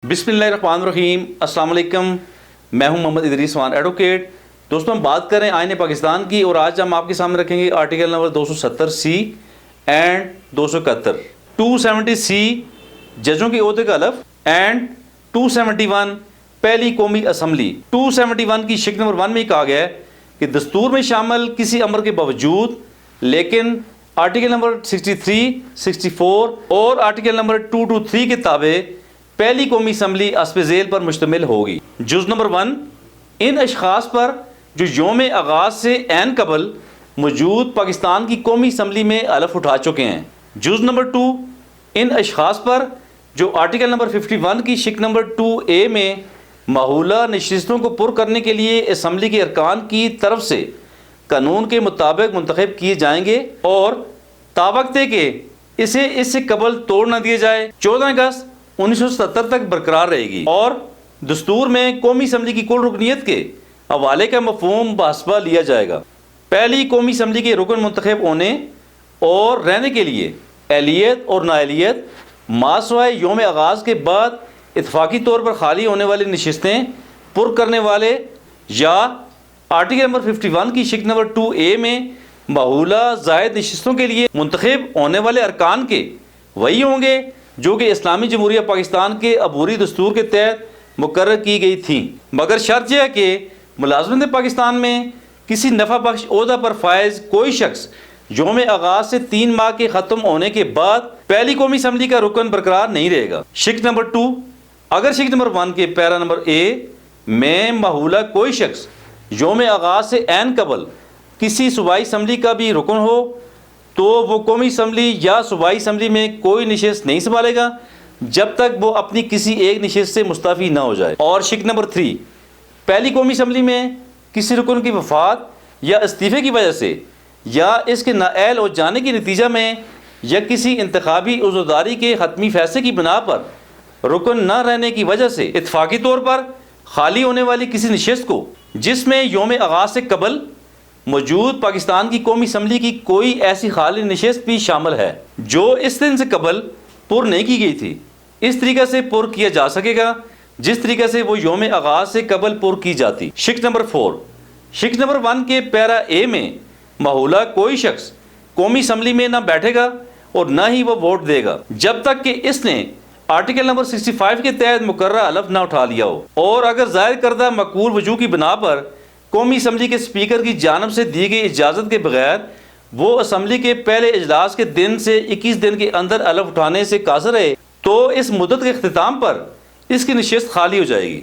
बिस्मिल्लाहिर्रहमानिर्रहीम। अस्सलाम वालेकुम। मैं हूं मोहम्मद इदरीस वान एडवोकेट। दोस्तों, हम बात करें आईन पाकिस्तान की और आज हम आपके सामने रखेंगे article number 270C and 271। 270C जजों के ओहदे का हलफ एंड 271 पहली कौमी असम्बली। 271 की शिक नंबर 1 में कहा गया है कि दस्तूर में शामिल किसी अमर के बावजूद लेकिन आर्टिकल नंबर 63, 64 और आर्टिकल नंबर 223 के ताबे पहली कौमी असम्बली अस्पज़ेल पर मुश्तमिल होगी। जुज़ नंबर 1 इन अशखास पर जो योम आगाज़ से ऐन कबल मौजूद पाकिस्तान की कौमी असम्बली में हलफ उठा चुके हैं। जुज़ नंबर 2 इन अशखास पर जो आर्टिकल नंबर 51 की शिक नंबर 2A में माहूला नशिस्तों को पुर करने के लिए असम्बली के अरकान की तरफ से कानून के मुताबिक मुंतखब किए जाएंगे और तावक्ते के इसे इससे कबल तोड़ न दिए जाए 14 अगस्त 1977 तक बरकरार रहेगी और दस्तूर में कौमी असम्बली की कुल रुकनीत के हवाले का मफहूम बहसबा लिया जाएगा। पहली कौमी असम्बली के रुकन मुंतखब होने और रहने के लिए अहलियत और नाअहलियत मासवाए योम आगाज़ के बाद इतफाक़ी तौर पर खाली होने वाली नशिस्तें पुर करने वाले या आर्टिकल नंबर 51 की शिक नंबर 2A में माहूला ज़ायद नशिस्तों के लिए मुंतखब होने वाले अरकान के वही होंगे जो कि इस्लामी जमहूरिया पाकिस्तान के अबूरी दस्तूर के तहत मुकर्रर की गई थी, मगर शर्त यह है कि मुलाज़मत पाकिस्तान में किसी नफ़ा बख्श ओहदा पर फायज कोई शख्स योम आगाज़ से 3 माह के ख़त्म होने के बाद पहली कौमी असम्बली का रुकन बरकरार नहीं रहेगा। शिक नंबर 2 अगर शिक नंबर 1 के पैरा नंबर A में माहूला कोई शख्स योम आगाज़ से ऐन कबल किसी सूबाई असम्बली का भी रुकन हो तो वो कौमी असम्बली या सूबाई असम्बली में कोई नशिस्त नहीं संभालेगा जब तक वो अपनी किसी एक नशिस्त से मुस्तफ़ी ना हो जाए। और शिक नंबर 3 पहली कौमी असम्बली में किसी रुकन की वफ़ात या इस्तीफ़े की वजह से या इसके नाअहल हो जाने के नतीजा में या किसी इंतखाबी उज़्रदारी के हतमी फैसले की बिना पर रुकन न रहने की वजह से इत्तफ़ाक़ी तौर पर खाली होने वाली किसी नशिस्त को जिसमें योम आगाज़ से कबल मौजूद पाकिस्तान की कौमी असम्बली की कोई ऐसी खाली नशिस्त भी शामिल है जो इस दिन से कबल पुर नहीं की गई थी, इस तरीके से पुर किया जा सकेगा जिस तरीके से वो योम आगाज़ से कबल पुर की जाती। शिक नंबर 4 शिक नंबर 1 के पैरा A में माहूला कोई शख्स कौमी असम्बली में ना बैठेगा और ना ही वो वोट देगा जब तक कि इसने आर्टिकल नंबर 65 के तहत मुकर्रर हलफ ना उठा लिया हो और अगर ज़ाहिर करदा मकबूल वजू की बिना पर कौमी असम्बली के स्पीकर की जानब से दी गई इजाज़त के बगैर वो असम्बली के पहले इजलास के दिन से 21 दिन के अंदर हलफ उठाने से कासिर रहे तो इस मुद्दत के अख्तिताम पर इसकी नशिस्त खाली हो जाएगी।